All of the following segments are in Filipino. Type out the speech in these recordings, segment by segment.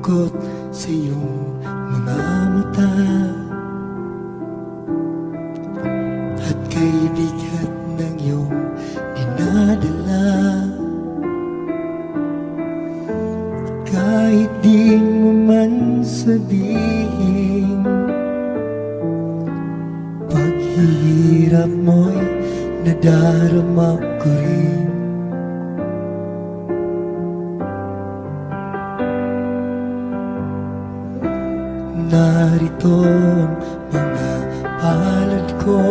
lungkot sa iyong mga mata, at kay bigat ng iyong dinadala. Kahit di mo man sabihin, paghihirap mo'y nadarama ko rin. Narito ang mga palad ko,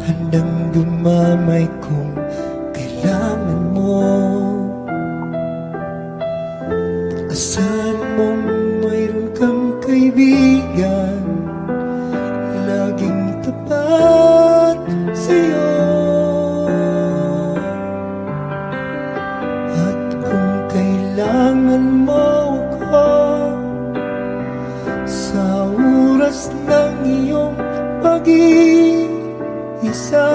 handang dumamay kung kailangan mo. Asahan mong mayroon kang kaibigan, laging tapat sa'yo. At kung kailangan mo ako sa oras ng iyong pag-iisa,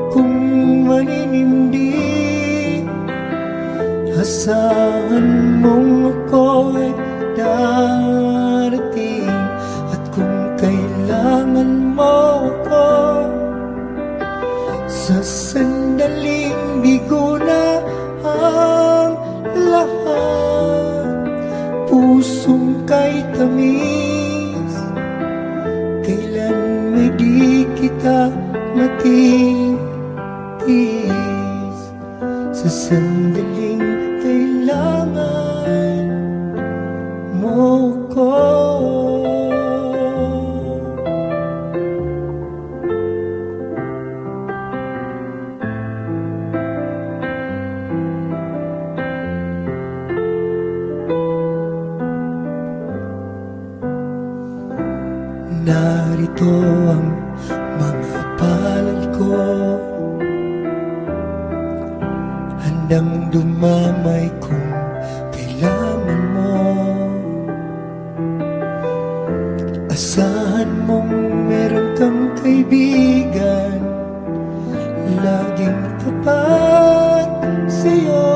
kung maninindig, asahan mong ako'y darating. At kung kailangan mo ako sa sandaling bigo na ang lahat, pusong kay tamis, kailan may di kita matitis. Sa sandaling kailangan mo ko. Narito ang mga palad ko, handang dumamay kung kailangan mo. Asahan mong meron kang kaibigan, laging tapat sa'yo.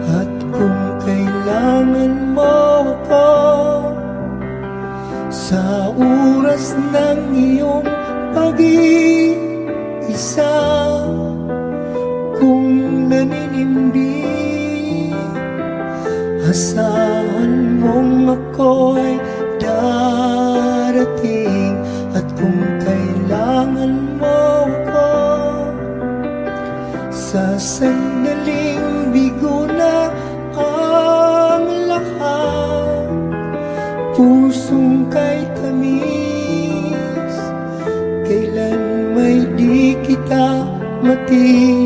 At kung kailangan mo ako sa oras ng iyong pag-iisa, kung naninindig, asahan mong ako'y darating. At kung kailangan mo ako sa sandaling bigo na ang lahat, pusong kay tamis, kailan may di kita matitis.